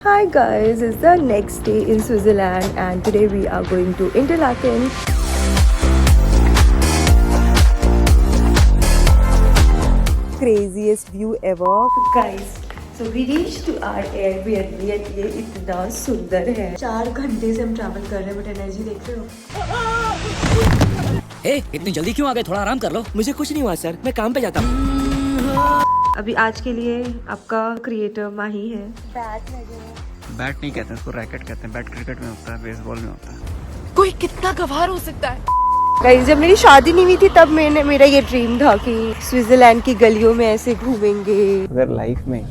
Hi guys, it's the next day in Switzerland and today we are going to Interlaken. Craziest view ever. Guys, so we reached to our Airbnb and ये इतना सुंदर है। 4 घंटे से हम travel कर रहे हैं बट एनर्जी देख रहे हो? इतनी जल्दी क्यों आ गए? थोड़ा आराम कर लो। मुझे कुछ नहीं हुआ सर, मैं काम पे जाता हूँ। अभी आज के लिए आपका क्रिएटर माही है। बैट लगे हैं। बैट नहीं कहते हैं उसको, रैकेट कहते हैं। बैट क्रिकेट में होता है, बेसबॉल में होता है। कोई कितना गवार हो सकता है? गाइस, जब मेरी शादी नहीं हुई थी तब मेरा ये ड्रीम था कि स्विट्जरलैंड की गलियों में ऐसे घूमेंगे। अगर लाइफ में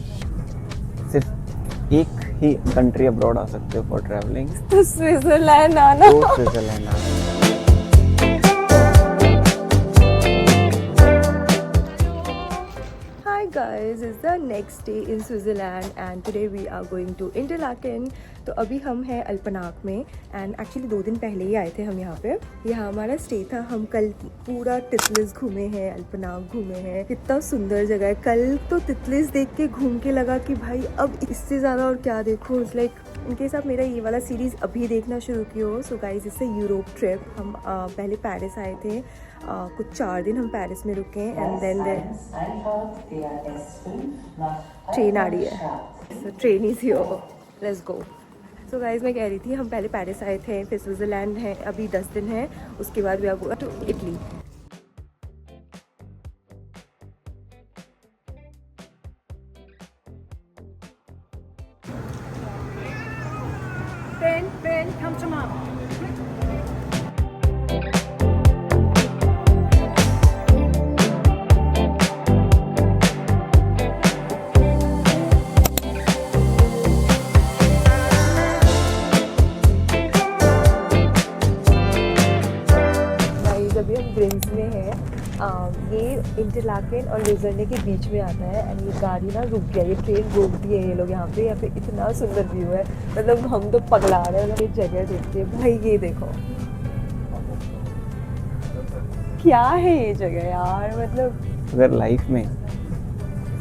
सिर्फ एक ही कंट्री अब्रॉड आ सकते हो फॉर ट्रैवलिंग तो स्विट्जरलैंड आना। तो स्विट्जरलैंड आना। Hi guys, it's the next day in Switzerland and today we are going to Interlaken. तो अभी हम हैं अल्पनाक में एंड एक्चुअली 2 दिन पहले ही आए थे हम यहाँ पे। यहाँ हमारा स्टे था। हम कल पूरा तितलिस घूमे हैं, अल्पनाक घूमे हैं। कितना सुंदर जगह है। कल तो तितलिस देख के घूम के लगा कि भाई अब इससे ज़्यादा और क्या देखो। लाइक इनके साथ मेरा ये वाला सीरीज़ अभी देखना शुरू किया। सो गाइज, इससे यूरोप ट्रिप। हम पहले पेरिस आए थे। कुछ 4 दिन हम पेरिस में रुके एंड देन ट्रेन आ रही है। So train is here, let's go. So guys, मैं कह रही थी हम पहले पेरिस आए थे, फिर स्विट्जरलैंड है, अभी 10 दिन है। उसके बाद we are going to Italy. Ben, come to mom. अभी हम ग्रिम्स में हैं। ये इंटरलाकेन और लुजर्ने के बीच में आता है एंड ये गाड़ी ना रुक गया, ये ट्रेन रोक दी है ये लोग यहाँ पे। इतना सुंदर व्यू है, मतलब हम तो पगला रहे हैं। ये जगह देखते हैं भाई, ये देखो क्या है ये जगह यार। मतलब अगर लाइफ में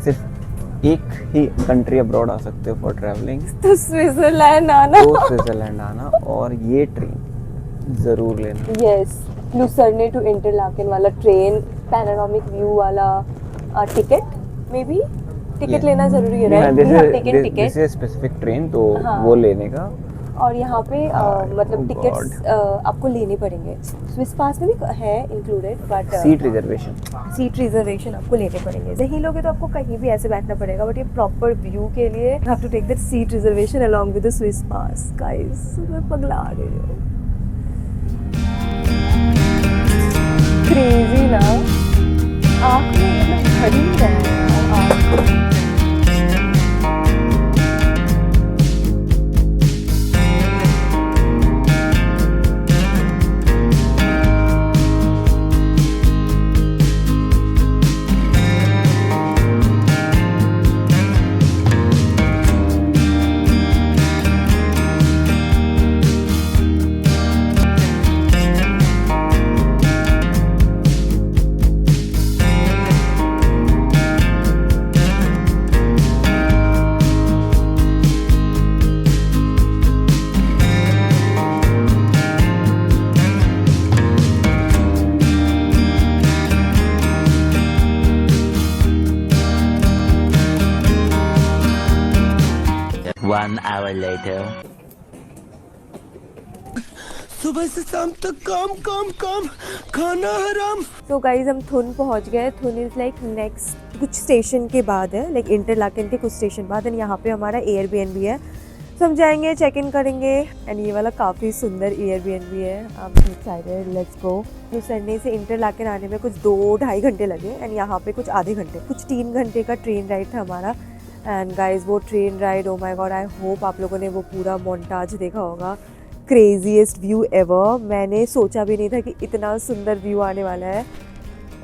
सिर्फ एक ही कंट्री अब्रॉड आ सकते हो फॉर ट्रैवलिंग तो स्विट्जरलैंड आना। तो स्विट्जरलैंड आना और ये ट्रेन जरूर लेना। यस, लुसर्ने टू इंटरलाकेन वाला ट्रेन, पैनोरामिक व्यू वाला। टिकट मे बी टिकट लेना जरूरी है, right? This is specific train, तो हाँ। वो लेने का। और यहाँ पे मतलब टिकट्स आपको लेने पड़ेंगे। स्विस पास में भी है इंक्लूडेड, बट सीट रिजर्वेशन आपको लेने पड़ेंगे। नहीं लोगे तो आपको कहीं भी ऐसे बैठना पड़ेगा, बट ये प्रॉपर व्यू के लिए you have to take that seat reservation along with the Swiss pass. Guys, मैं पगला गई हूँ। क्रेजी ना, आँख में मतलब भरी है आँख। One hour later. सुबह से शाम तक काम खाना हराम। तो गाइज, हम थुन पहुंच गए। थुन इज लाइक नेक्स्ट कुछ स्टेशन के बाद है, लाइक इंटरलाकेन के कुछ स्टेशन बाद। एंड यहाँ पे हमारा एयरबीएनबी है। तो हम जाएंगे, चेक इन करेंगे। एंड ये वाला काफ़ी सुंदर एयरबीएनबी है। आप एक्साइटेड, लेट्स गो। लुसर्ने से इंटरलाकेन आने में कुछ 2-2.5 घंटे लगे एंड यहाँ पे कुछ आधे घंटे, कुछ 3 घंटे का ट्रेन राइड था हमारा। एंड गाइज, वो train ride, oh my God, I hope आप लोगों ने वो पूरा मोन्टाज देखा होगा। Craziest view ever. मैंने सोचा भी नहीं था कि इतना सुंदर व्यू आने वाला है।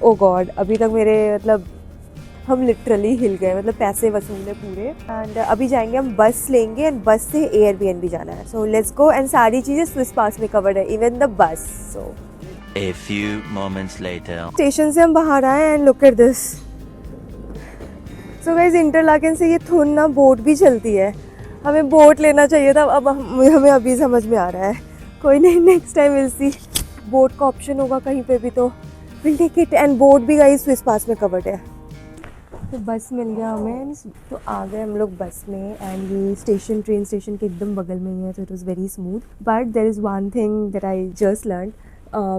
ओ गॉड, अभी तक मेरे मतलब हम लिटरली हिल गए, मतलब पैसे वसूल है पूरे। एंड अभी जाएंगे हम, बस लेंगे एंड बस से एयरबीएनबी जाना है। So let's go. एंड सारी चीज़ें स्विस पास में कवर्ड है, even the bus. So A few moments later. Station से हम बाहर आए and look at this. So guys, Interlaken से ये थुन ना बोट भी चलती है। हमें बोट लेना चाहिए था, अब हमें अभी समझ में आ रहा है। कोई नहीं, next time will see. Boat का ऑप्शन होगा कहीं पे भी तो will take it. And boat भी गई स्विस पास में कवर्ड है। तो बस मिल गया हमें, तो आ गए हम लोग बस में। एंड ये स्टेशन ट्रेन स्टेशन के एकदम बगल में ही है, तो it was very smooth. But there is one thing that I just learn.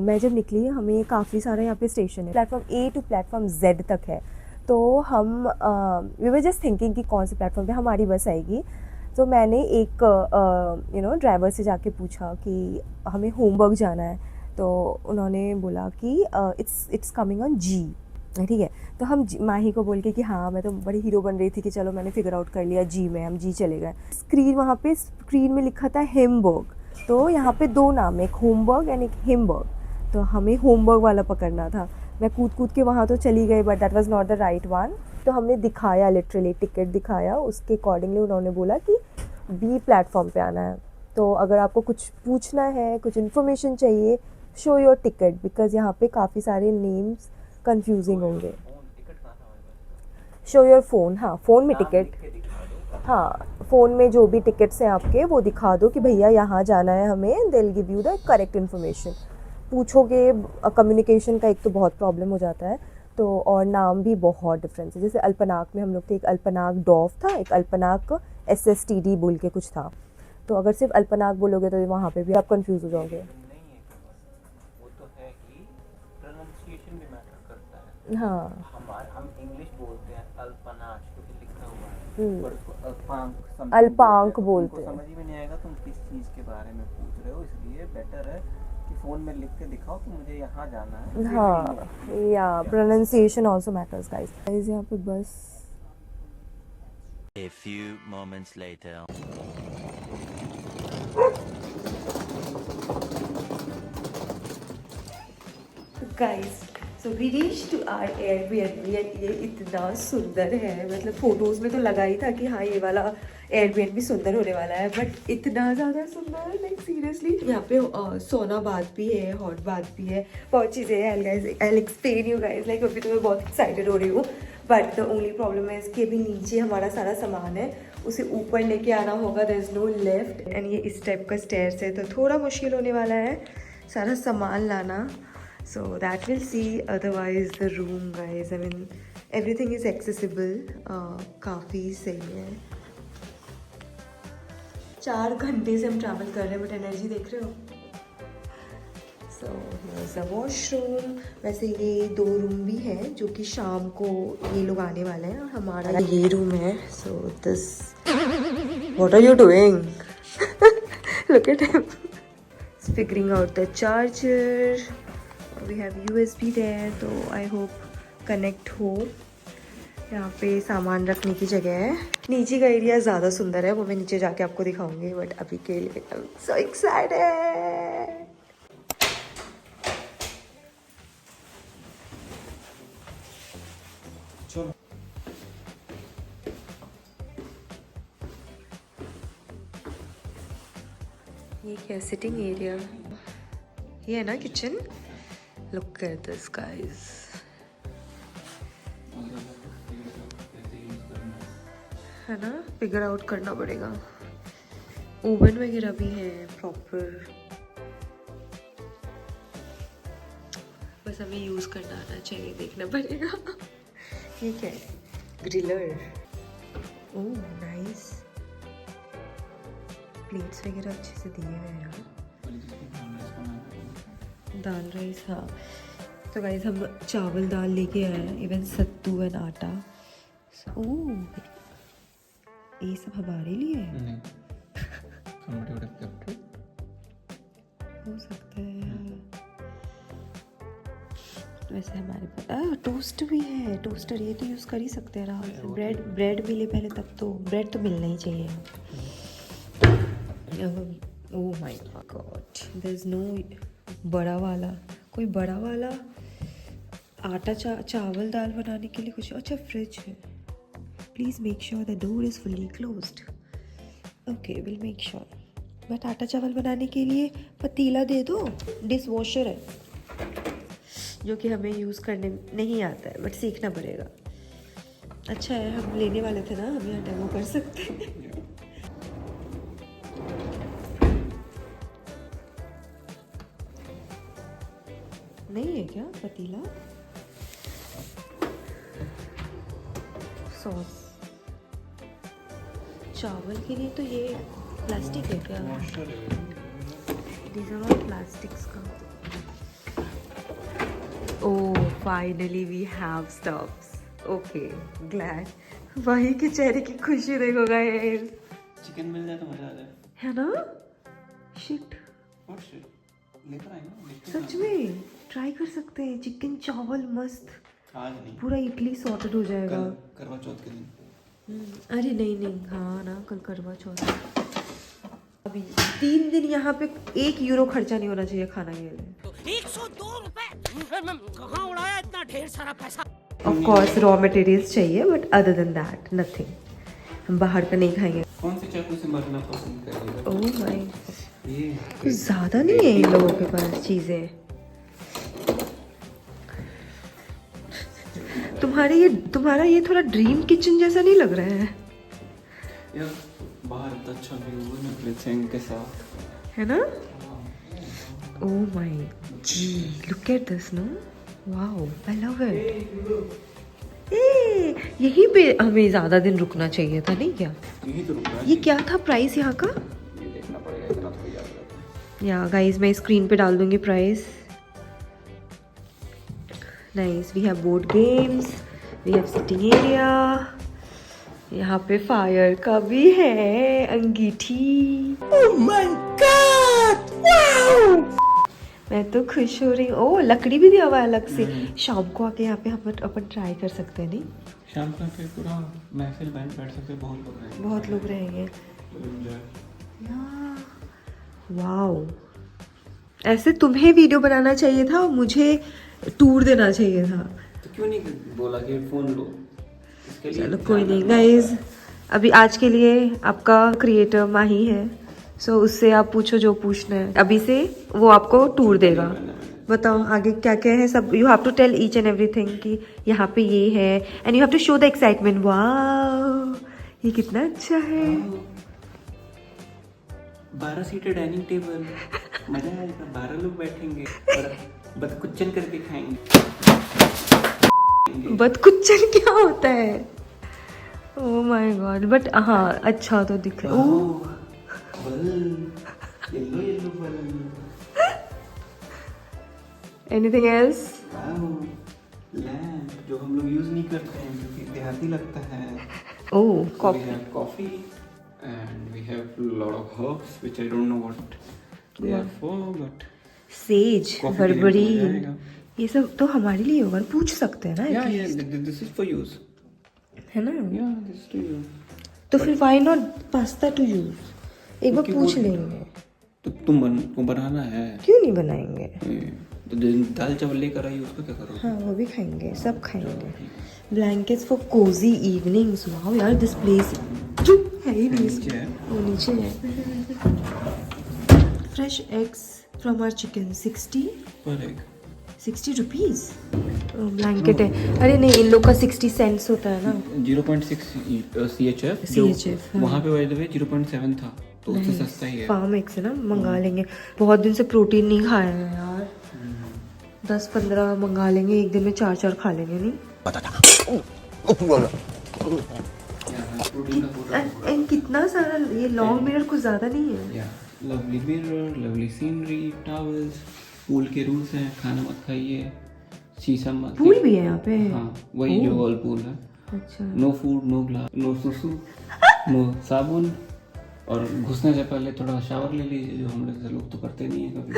मैं जब निकली, हमें काफ़ी सारा यहाँ पे स्टेशन है, platform A to platform Z तक है। तो हम वी वर जस्ट थिंकिंग कि कौन से प्लेटफॉर्म पे हमारी बस आएगी। तो मैंने एक ड्राइवर से जाके पूछा कि हमें होमबर्ग जाना है। तो उन्होंने बोला कि इट्स कमिंग ऑन जी, ठीक है। तो हम माही को बोल के कि हाँ, मैं तो बड़ी हीरो बन रही थी कि चलो मैंने फिगर आउट कर लिया जी में, हम जी चले गए। स्क्रीन, वहाँ पे स्क्रीन में लिखा था हेमबर्ग। तो यहाँ पे दो नाम है, एक होमबर्ग एंड एक हेमबर्ग। तो हमें होमबर्ग वाला पकड़ना था। मैं कूद के वहाँ तो चली गई, but that was not the right one. तो हमने दिखाया, लिटरली टिकट दिखाया, उसके अकॉर्डिंगली उन्होंने बोला कि बी प्लेटफॉर्म पे आना है। तो अगर आपको कुछ पूछना है, कुछ इन्फॉर्मेशन चाहिए, शो योर टिकट, बिकॉज यहाँ पे काफ़ी सारे नेम्स कंफ्यूजिंग होंगे। शो योर फ़ोन, हाँ फ़ोन में टिकट, हाँ फ़ोन में जो भी टिकट्स हैं आपके वो दिखा दो कि भैया यहाँ जाना है हमें, they will give you the correct information. पूछोगे, कम्युनिकेशन का एक तो बहुत प्रॉब्लम हो जाता है। तो और नाम भी बहुत डिफरेंस है। जैसे अल्पनाक में हम लोग थे, एक अल्पनाक डॉफ था, एक अल्पनाक SSTD बोल के कुछ था। तो अगर सिर्फ अल्पनाक बोलोगे तो वहाँ पे भी आप कंफ्यूज हो जाओगे। वो तो है कि प्रोनाउंसिएशन भी मैटर करता है। हाँ, हम इंग्लिश बोलते हैं अल्पनाश क्योंकि लिखा हुआ है, पर उसको अल्पांक अल्पांक बोलते हैं। समझ ही में नहीं आएगा तुम किस चीज़ के बारे में पूछ रहे हो। इसलिए बेटर है कि फ़ोन में लिख के दिखाओ कि मुझे यहाँ जाना है। हाँ, या प्रोनाउंसिएशन ऑल्सो मैटर्स गाइस। यहाँ पे बस A few moments later. Guys, so we reach to our Airbnb. ये इतना सुंदर है, मतलब फोटोज़ में तो लगा ही था कि हाँ ये वाला एयरबीएनबी सुंदर होने वाला है, बट इतना ज़्यादा सुंदर है, लाइक सीरियसली। यहाँ पे सोना बाथ भी है, हॉट बाथ भी है, बहुत चीज़ें हैं। I explain you guys, like अभी तो मैं बहुत एक्साइटेड हो रही हूँ। बट द ओनली प्रॉब्लम है इसकी, अभी नीचे हमारा सारा सामान है, उसे ऊपर लेके आना होगा। There is no lift and ये इस टाइप का स्टेयर्स है, तो थोड़ा मुश्किल होने वाला है सारा सामान लाना। So that we'll see. Otherwise the room guys, I mean everything is accessible. काफ़ी सही है। 4 घंटे से हम ट्रैवल कर रहे हैं, बट एनर्जी देख रहे हो। So here's the washroom. वैसे ये 2 रूम भी हैं जो कि शाम को ये लोग आने वाले हैं, और हमारा ये रूम है। So this, what are you doing? Look at him. He's figuring out the charger. We have USB there, तो आई होप कनेक्ट हो। यहाँ पे सामान रखने की जगह है। नीचे का एरिया ज़्यादा सुंदर है, वो मैं नीचे जाके आपको दिखाऊंगी, बट अभी के लिए आई एम सो एक्साइटेड। ये क्या सिटिंग एरिया, ये है ना kitchen. Look at this guys. है ना, फिगर आउट करना पड़ेगा। ओवन वगैरह भी है प्रॉपर, बस हमें यूज़ करना आना चाहिए, देखना पड़ेगा। ये क्या है, ग्रिलर। ओह नाइस, प्लेट्स वगैरह अच्छे से दिए हुए हैं यार। दाल राइस, हाँ। तो गाइस हम चावल दाल लेके आए हैं, इवन सत्तू एंड आटा। ओह, ये सब हमारे लिए है। नहीं, somebody would have kept it. हो सकता है। वैसे हमारे पास टोस्ट भी है, टोस्टर, ये तो यूज़ कर ही सकते हैं आराम से। ब्रेड मिले पहले, तब तो ब्रेड तो मिलना ही चाहिए। Oh my God, there is no बड़ा वाला, कोई बड़ा वाला आटा चावल दाल बनाने के लिए कुछ। अच्छा, फ्रिज है। Please make sure the door is fully closed. Okay, will make sure. But आटा चावल बनाने के लिए पतीला दे दो। डिश वॉशर है जो कि हमें यूज़ करने नहीं आता है, बट सीखना पड़ेगा। अच्छा है, हम लेने वाले थे ना, हम यहाँ डेमो कर सकते हैं। नहीं है क्या पतीला? सॉस चावल के लिए तो ये प्लास्टिक है क्या? These are all plastics का. Oh, finally we have stuffs. Okay, glad. वही के चेहरे की खुशी देखो गाइस. चिकन मिल जाए तो मजा आ जाए. है ना? Shit. What shit? लेकर आए ना. सच में ट्राई कर सकते हैं. चिकन चावल मस्त. आज नहीं. पूरा इडली सॉर्टेड हो जाएगा. करवा चौथ के दिन. अरे नहीं हाँ ना, कल करवा चौथ है. अभी 3 दिन यहाँ पे 1 यूरो खर्चा नहीं होना चाहिए खाना के लिए. 102 रुपए कहाँ उड़ाया इतना ढेर सारा पैसा? ऑफ कोर्स रॉ मटेरियल्स चाहिए, but other than that nothing. हम बाहर का नहीं खाएंगे. कौन से चाकू से मरना पसंद करेगा? ओह माय, ये कुछ ज़्यादा नहीं है इन लोगों के पास चीज़ें. तुम्हारा ये थोड़ा ड्रीम किचन जैसा नहीं लग रहा है? यार बाहर इतना अच्छा व्यू है ना ब्लेसिंग के साथ, है ना? Oh my G, look at this. No wow, I love it. यहीं पे हमें ज़्यादा दिन रुकना चाहिए था, नहीं क्या? यही तो रुक रहा है. ये क्या था प्राइस यहाँ का? ये देखना पड़ेगा, इतना थोड़ी याद रहता है. या गाइस मैं स्क्रीन पे डाल दूंगी price. Nice. We have board games, we have sitting area. यहाँ पे फायर का भी है, अंगीठी. Oh my God, wow. मैं तो खुश हो रही हूँ. ओह लकड़ी भी दिया हुआ है अलग से. शाम को आके यहाँ पे अपन ट्राई कर सकते हैं. नहीं शाम का फिर पूरा महफिल बैठ सकते हैं. बहुत लोग रहेंगे. बहुत लोग रहेंगे. वाओ, ऐसे तुम्हें वीडियो बनाना चाहिए था और मुझे टूर देना चाहिए था. तो क्यों नहीं बोला कि फोन लो? चलो कोई नहीं गाइज, अभी आज के लिए आपका क्रिएटर माही है. सो उससे आप पूछो जो पूछना है. अभी से वो आपको टूर देगा. बताओ आगे क्या क्या है सब. You have to tell each and everything कि यहाँ पे ये है, and you have to show the excitement. Wow, ये कितना अच्छा है. 12 सीटें डाइनिंग टेबल, मजा आएगा. 12 लोग बैठेंगे और बदकुच्चन करके खाएंगे. बदकुच्चन क्या होता है? ओह माय गॉड. बट हाँ अच्छा तो दिख रहा है. ओह येलो येलो बल. Anything else? लैम्प जो हम लोग यूज नहीं करते हैं क्योंकि देहाती लगता है. ओह We coffee. have coffee and we have lot of herbs which I don't know what they are for, but says, Coffee के लिए बरबरी, मजा आएगा. ये सब तो हमारे लिए होगा. पूछ सकते हैं ना yeah, at yeah, least, this is for use. है ना? Yeah, this is to use. तो फिर why not pasta to use? एक बार क्योंकि पूछ वो- लेंगे. तो तुमको बनाना है. क्यों नहीं बनाएंगे? तो दाल चावल लेकर आई उसको क्या करोगे? हाँ वो भी खाएंगे, सब खाएंगे. Blankets for cosy evenings. Wow यार दिस प्लेस है ही नहीं. नीचे है. वो नीचे है. Fresh eggs from our chicken 60 rupees. Blanket है. अरे नहीं, इन लोग का 60 सेंट्स होता है ना. 0.6 CHF CHF, हाँ. वहाँ पे बाय द वे 0.7 था तो उससे सस्ता ही है. फार्म एग्स है ना, मंगा लेंगे. बहुत दिन से प्रोटीन नहीं खाया है यार. 10-15 मंगा लेंगे, एक दिन में 4 खा लेंगे. नहीं एंड कितना सारा. ये लॉन्ग मिरर कुछ ज्यादा नहीं है. Lovely mirror, lovely scenery, towels. Pool के रूल्स हैं, खाना मत खाइए, शीशा मत. पूल भी है यहाँ पे. हाँ वही जो वर्ल पूल है. अच्छा. No food, no glass, no सुसु, नो साबुन. और घुसने से पहले थोड़ा शावर ले लीजिए, जो हम लोग तो करते नहीं है कभी.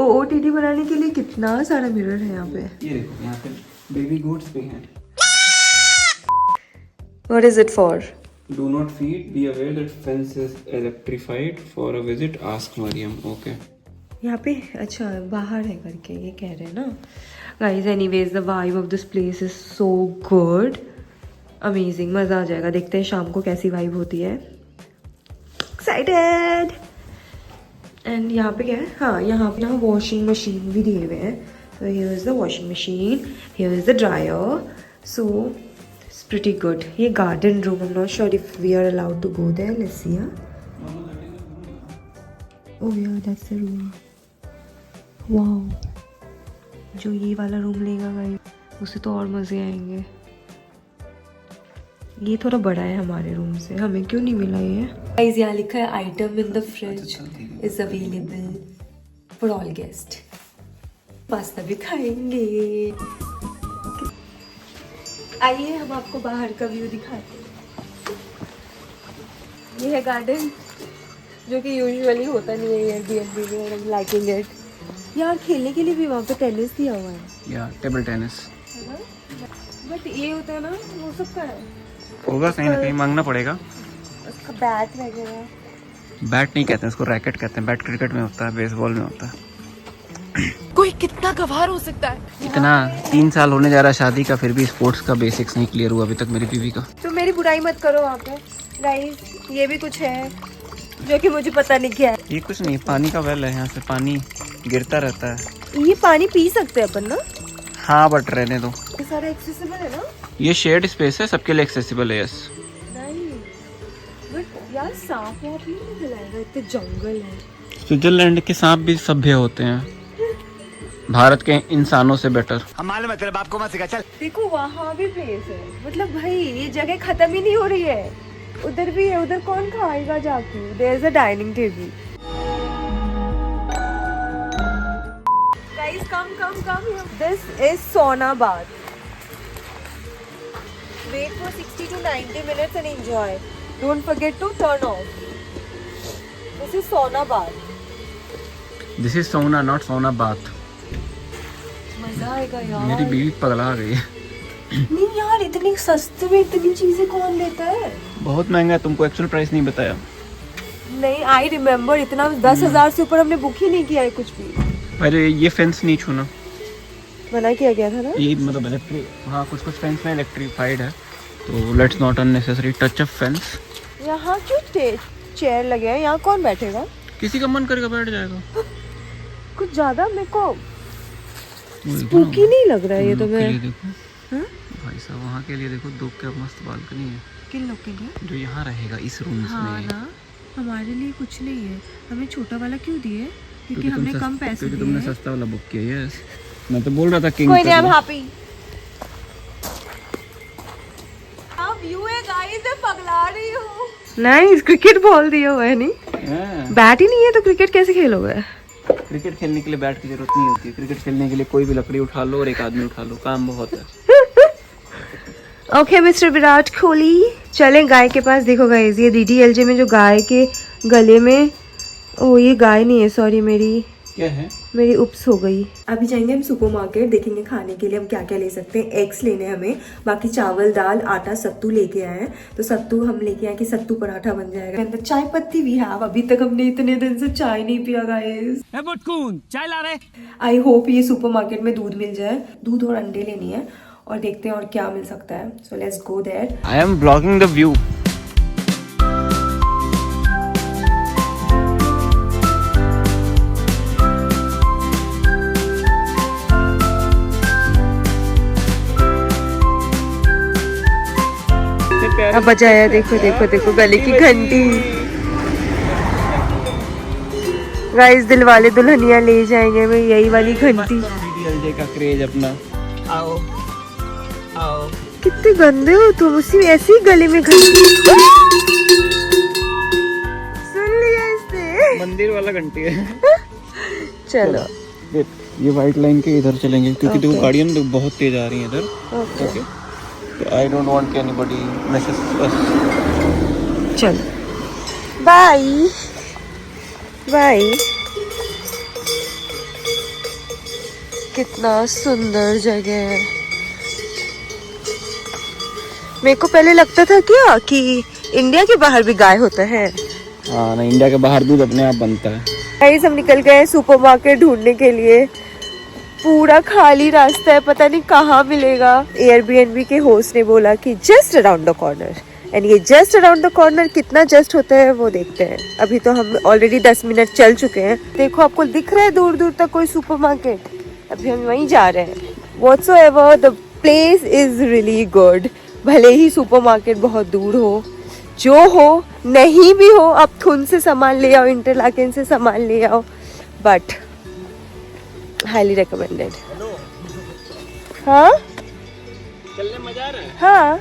OOTD बनाने के लिए कितना सारा मिरर है यहाँ पे. ये देखो यहाँ पे बेबी गोट्स भी हैं. What is it for? Do not feed. Be aware that fence is electrified. For a visit, ask Mariam. Okay. यहाँ पे अच्छा बाहर है करके ये कह रहे हैं ना. Guys, anyways, the vibe of this place is so good. Amazing, मज़ा आ जाएगा. देखते हैं शाम को कैसी vibe होती है. Excited. एंड यहाँ पे क्या है? हाँ यहाँ पे ना वॉशिंग मशीन भी दिए हुए हैं. So here is the washing machine. Here is the dryer. So it's pretty good. ये garden room. I'm not sure if we are allowed to go there. Let's see. Oh yeah, that's the room. Wow. जो ये वाला room लेगा भाई उसे तो और मज़े आएंगे। ये थोड़ा बड़ा है हमारे रूम से, हमें क्यों नहीं मिला ये? गाइस यहाँ लिखा है item in the fridge is available for all guest. Pasta भी खाएंगे। आइए हम आपको बाहर का व्यू दिखाते हैं। ये है गार्डन जो कि यूजुअली होता नहीं है एयरबीएनबी में, और हम लाइकिंग इट। यहाँ खेलने के लिए भी वहाँ पे टेनिस दिया हुआ है, या टेबल टेनिस है ना? बट ये होता है ना वो सब का है, होगा, कहीं ना कहीं मांगना पड़ेगा। उसका बैट वगैरह। बैट नहीं कहते हैं उसको, रैकेट कहते हैं। बैट क्रिकेट में होता है, बेसबॉल में होता है। कोई कितना गवार हो सकता है? इतना 3 साल होने जा रहा है शादी का, फिर भी स्पोर्ट्स का बेसिक्स नहीं क्लियर हुआ अभी तक मेरी बीवी का। तो मेरी बुराई मत करो वहाँ पे गाइस। ये भी कुछ है जो कि मुझे पता नहीं क्या है। ये कुछ नहीं, पानी का वेल है, यहाँ से पानी गिरता रहता है। ये पानी पी सकते हैं अपन ना? हाँ बट रहने दो, ये सारा एक्सेसिबल है ना? ये शेयर्ड स्पेस है, सबके लिए एक्सेसिबल है। यस नहीं बट यार सांप वाप नहीं खिलाएगा, इतने जंगल है। स्विट्जरलैंड के सांप भी सभ्य होते हैं, भारत के इंसानों से बेटर। हमारे मतलब बाप को मत सिखा, चल। देखो वहाँ भी प्लेस है, मतलब भाई ये जगह खत्म ही नहीं हो रही है। उधर भी है, उधर कौन खाएगा जाके? There is a dining table. Guys come this is sauna bath. Wait for 60 to 90 minutes and enjoy. Don't forget to turn off. This is sauna bath. This is सोना नॉट सोना बाथ। मजा आएगा यार। मेरी बीवी पगला गई है। नहीं यार इतनी सस्ते में इतनी चीजें कौन लेता है? बहुत महंगा है, तुमको एक्चुअल प्राइस नहीं बताया। नहीं आई रिमेम्बर इतना 10,000 से ऊपर हमने बुक ही नहीं किया है कुछ भी। अरे ये फेंस नहीं छूना, मना किया गया था ना? ये मतलब इलेक्ट्रिक, हाँ कुछ फेंस में इलेक्ट्रीफाइड है, तो let's not unnecessary touch up fence. यहाँ क्यों चेयर लगे हैं? यहाँ कौन बैठेगा? किसी का मन करेगा बैठ जाएगा। कुछ ज्यादा मेरे को स्पूकी नहीं लग रहा है ये तो। मैं देखो हाँ? भाई साहब वहाँ के लिए देखो, दो क्या मस्त बालकनी है। किन लोग के लिए? जो यहाँ रहेगा इस रूम हाँ में। ना, हमारे लिए कुछ नहीं है। हमें छोटा वाला क्यों दिए? क्योंकि हमने कम पैसे क्योंकि दिए तुमने हैं। सस्ता वाला बुक किया। यस मैं तो बोल रहा था किंग। कोई नहीं, I'm happy। अब व्यू है गाइस, मैं पगला रही हूँ। नहीं क्रिकेट बॉल दिया हुआ है, नहीं बैट ही नहीं है तो क्रिकेट कैसे खेलोगे? क्रिकेट खेलने के लिए बैट की जरूरत नहीं होती है। क्रिकेट खेलने के लिए कोई भी लकड़ी उठा लो और एक आदमी उठा लो, काम बहुत है। ओके मिस्टर विराट कोहली, चलें गाय के पास। देखो गाइस ये DDLJ में जो गाय के गले में, ओ ये गाय नहीं है, सॉरी क्या है? मेरी उप्स हो गई। अभी जाएंगे हम सुपरमार्केट, देखेंगे खाने के लिए हम क्या क्या ले सकते हैं। एग्स लेने हमें, बाकी चावल दाल आटा सत्तू लेके आए हैं, तो सत्तू हम लेके आए कि सत्तू पराठा बन जाएगा। अंदर चाय पत्ती भी है, अभी तक हमने इतने दिन से चाय नहीं पिया गाइस। चाय ला रहे। आई होप ये सुपरमार्केट में दूध मिल जाए। दूध और अंडे लेनी है और देखते हैं और क्या मिल सकता है। So let's go there. I am blogging the view. अब बजाया, देखो देखो देखो गले की घंटी। गाइस दिल वाले दुल्हनिया ले जाएंगे मैं यही वाली घंटी। DDLJ का क्रेज अपना। आओ आओ। कितने गंदे हो तुम, उसी ऐसी गले में घंटी। सुन लिया इसने। मंदिर वाला घंटी है। चलो ये व्हाइट लाइन के इधर चलेंगे क्योंकि देखो गाड़ियाँ ना बहुत तेज आ रही हैं इधर। Okay I don't want anybody message us. चलो बाय बाय। कितना सुंदर जगह है। मेरे को पहले लगता था क्या कि इंडिया के बाहर भी गाय होता है। हाँ ना, इंडिया के बाहर दूध अपने आप बनता है। गाइस हम निकल गए सुपरमार्केट ढूंढने के लिए। पूरा खाली रास्ता है, पता नहीं कहाँ मिलेगा। एयरबीएनबी के होस्ट ने बोला कि just around the corner, and ये जस्ट अराउंड द कॉर्नर कितना जस्ट होता है वो देखते हैं। अभी तो हम ऑलरेडी 10 मिनट चल चुके हैं। देखो आपको दिख रहा है दूर दूर तक कोई सुपरमार्केट? अभी हम वहीं जा रहे हैं। Whatsoever the place is really good. भले ही सुपरमार्केट बहुत दूर हो, जो हो नहीं भी हो, आप थुन से सामान ले आओ, इंटरलाकेन से सामान ले आओ, बट हाईली रिकमेंडेड। हाँ चलने में मजा आ रहा है। हाँ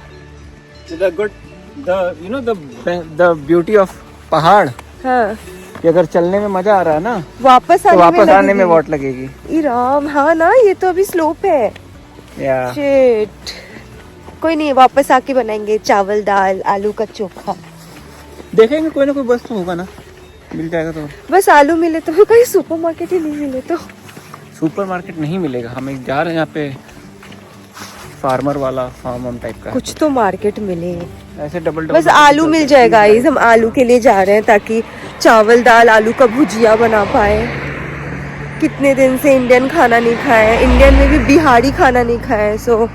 द ब्यूटी ऑफ पहाड़ हाँ कि अगर चलने में मजा आ रहा है ना वापस तो वापस आने में लगेगी। वॉट लगेगी। ई राम, हाँ ना, ये तो अभी स्लोप है। या शिट, कोई नहीं, वापस आके बनाएंगे चावल दाल आलू का चोखा। देखेंगे कोई ना कोई बस तो होगा ना, मिल जाएगा तो। बस आलू मिले तो, कहीं सुपरमार्केट ही नहीं मिले तो। सुपरमार्केट नहीं मिलेगा, हम एक जा रहे हैं यहाँ पे फार्मर वाला फार्म टाइप का है। कुछ तो मार्केट मिले, ऐसे डबल बस आलू मिल जाएगा। गाइस हम आलू के लिए जा रहे हैं ताकि चावल दाल आलू का भुजिया बना पाए। कितने दिन से इंडियन खाना नहीं खाए, इंडियन में भी बिहारी खाना नहीं खाए, सो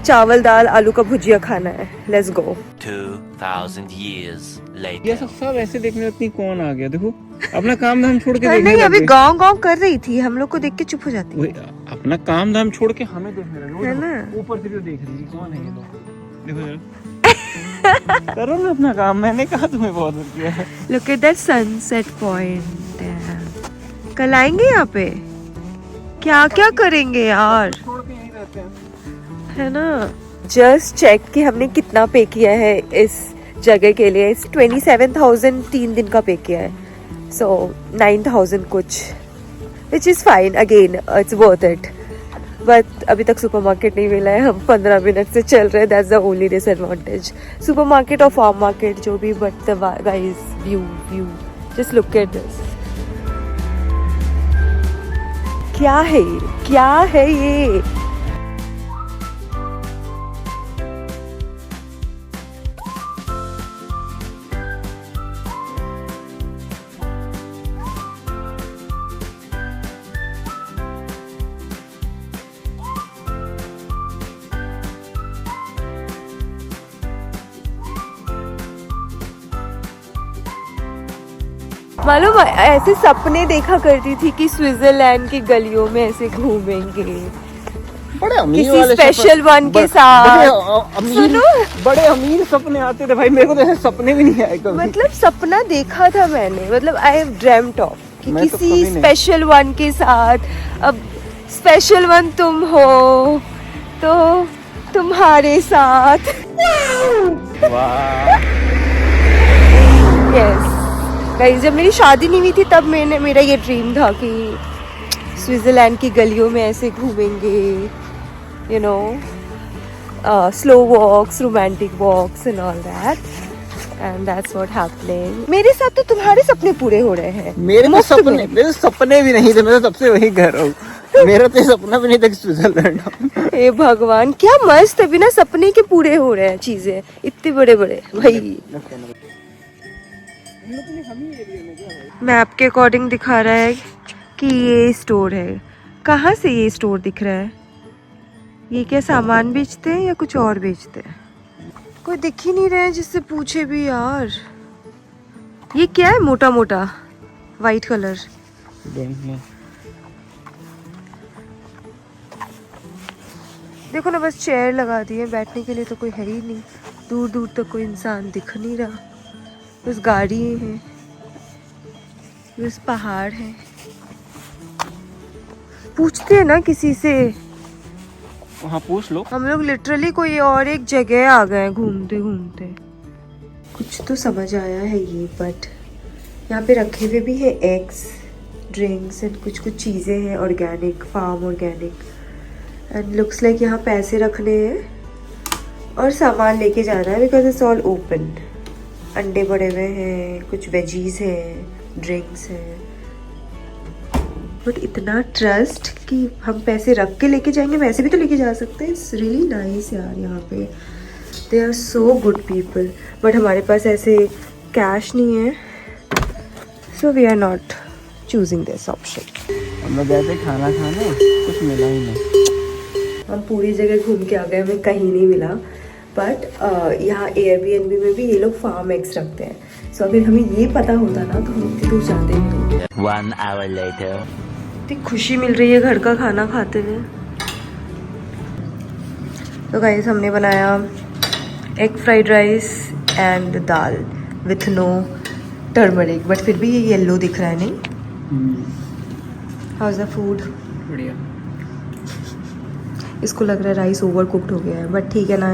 चावल दाल आलू का भुजिया खाना है। Let's go. 2000 years later. ये सब ऐसे देखने में इतनी कौन आ गया, देखो अपना काम धाम छोड़ के देखने नहीं, अभी लग गए। गाँव गाँव कर रही थी, हम लोग को देख के चुप हो जाती वही, अपना काम धाम छोड़ के हमें देखने लगे। है वो ना? देखो, ऊपर से जो देख रही है कौन है ये लोग, देखो जरा। करो ना अपना काम, मैंने कहा तुम्हें बहुत किया है। Look at that sunset point. कल आएंगे यहाँ पे, क्या क्या करेंगे यार, छोड़ के यहीं रहते हैं। है ना। जस्ट चेक कि हमने कितना पे किया है इस जगह के लिए। 27,000 3 दिन का पे किया है, सो 9,000 कुछ, which is fine, again it's worth it. But अभी तक सुपरमार्केट नहीं मिला है, हम 15 मिनट से चल रहे हैं, that's the only disadvantage. Supermarket और फार्म मार्केट जो भी, but the guys view just look at this. क्या है ये, क्या है ये? मालूम ऐसे सपने देखा करती थी कि स्विट्जरलैंड की गलियों में ऐसे घूमेंगे बड़े अमीर किसी वाले स्पेशल सपने- वन के बड़े साथ। अमीर, बड़े अमीर सपने आते थे भाई, मेरे को तो ऐसे सपने भी नहीं आए कभी। मतलब सपना देखा था मैंने, मतलब आई हैव ड्रीम्ड ऑफ कि मैं तो किसी कभी नहीं। स्पेशल वन के साथ। अब स्पेशल वन तुम हो तो तुम्हारे साथ। वाह, यस गाइस, जब मेरी शादी नहीं हुई थी तब मेरा ये ड्रीम था कि स्विट्जरलैंड की गलियों में ऐसे घूमेंगे, you know, slow walks, romantic walks and all that, and that's what happening. मेरे साथ तो तुम्हारे सपने पूरे हो रहे हैं। मेरे तो मुफ्त में। मेरे सपने भी नहीं थे, मैं तो सबसे वही कर रहा हूँ। मेरा तो ये सपना भी नहीं था कि स्विट्जरलैंड आऊं। हे भगवान, क्या मस्त है, बिना सपने के पूरे हो रहे हैं चीजें, इतने बड़े बड़े भाई। मैप के अकॉर्डिंग दिखा रहा है कि ये स्टोर है। कहाँ से ये स्टोर दिख रहा है? ये क्या सामान बेचते हैं या कुछ और बेचते हैं? कोई दिख ही नहीं रहा है जिससे पूछे भी यार। ये क्या है मोटा मोटा वाइट कलर? देखो ना, बस चेयर लगा दी है, बैठने के लिए तो कोई है ही नहीं। दूर दूर तक कोई इंसान दिख नहीं रहा, बस गाड़ी है, बस पहाड़ है। पूछते हैं ना किसी से। वहाँ पूछ लो। हम लोग लिटरली कोई और एक जगह आ गए घूमते घूमते। कुछ तो समझ आया है ये, बट यहाँ पे रखे हुए भी है एग्स, ड्रिंक्स एंड कुछ कुछ चीज़ें हैं organic, farm organic, and looks like यहाँ पैसे रखने हैं और सामान लेके जाना है बिकॉज इट्स ऑल ओपन। अंडे पड़े हुए हैं, कुछ वेजीज हैं, ड्रिंक्स हैं, बट इतना ट्रस्ट कि हम पैसे रख के लेके जाएंगे, वैसे भी तो लेके जा सकते हैं। इट्स रियली नाइस यार, यहाँ पे they are so good people, but हमारे पास ऐसे कैश नहीं है, so we are not choosing this option. हम लोग गए थे खाना खाने, कुछ मिला ही नहीं। हम पूरी जगह घूम के आ गए, हमें कहीं नहीं मिला, बट यहाँ एयरबीएनबी में भी ये लोग फार्म एग्स रखते हैं। सो अगर हमें ये पता होता ना तो हम इतनी दूर जाते नहीं। 1 hour later. इतनी खुशी मिल रही है घर का खाना खाते हुए। तो गाइस हमने बनाया egg fried rice and dal with no turmeric, but फिर भी ये येलो दिख रहा है नहीं। How is the food? बढ़िया। इसको लग रहा है राइस ओवर कुक्ड हो गया है, बट ठीक है ना।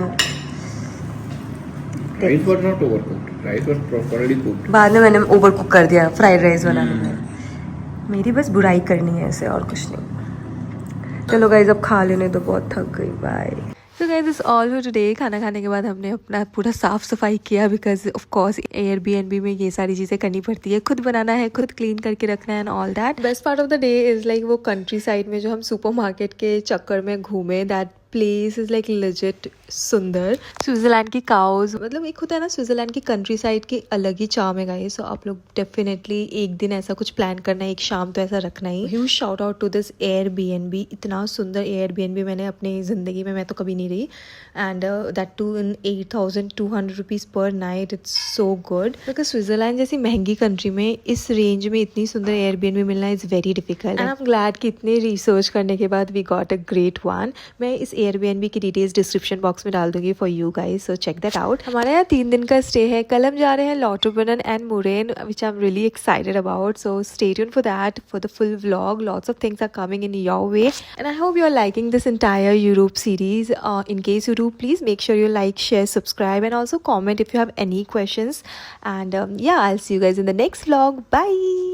Rice was not overcooked. Rice was properly cooked. बाद में मैंने ओवर कुक कर दिया फ्राइड राइस बनाने में। मेरी बस बुराई करनी है ऐसे, और कुछ नहीं। चलो गाइज अब खा लेने तो, बहुत थक गई। बाय। तो guys it's all for today. खाना खाने के बाद हमने अपना पूरा साफ सफाई किया, बिकॉज ऑफ कोर्स एयरबीएनबी में ये सारी चीज़ें करनी पड़ती है, खुद बनाना है, खुद क्लीन करके रखना है and all that. Best part of the day is like वो कंट्री साइड में जो हम सुपरमार्केट के चक्कर में घूमे, that place is like legit सुंदर। स्विट्ज़रलैंड की काउज, मतलब एक होता है ना स्विट्ज़रलैंड की कंट्री साइड की अलग ही चार्म है गाइस। सो आप लोग डेफिनेटली एक दिन ऐसा कुछ प्लान करना है, एक शाम तो ऐसा रखना ही। Huge shout out to this Airbnb. इतना सुंदर एयरबीएनबी मैंने अपनी ज़िंदगी में, मैं तो कभी नहीं रही, and that too in 8,200 rupees per night. It's so good, because Switzerland जैसी महंगी कंट्री में इस रेंज में इतनी सुंदर एयरबीएनबी मिलना is very difficult, and I am glad कि इतने रिसर्च करने के बाद we got a great one. मैं इस एयरबीएनबी की डिटेल्स डिस्क्रिप्शन बॉक्स में डाल दूंगी for you guys, so check that out. हमारे यहाँ 3 दिन का स्टे है। कल हम जा रहे हैं Lauterbrunnen and Murren, which I am really excited about, so stay tuned for that for the full vlog. Lots of things are coming in your way, and I hope you are liking this entire Europe series. In case you do, please make sure you like, share, subscribe, and also comment if you have any questions. And yeah, I'll see you guys in the next vlog. Bye.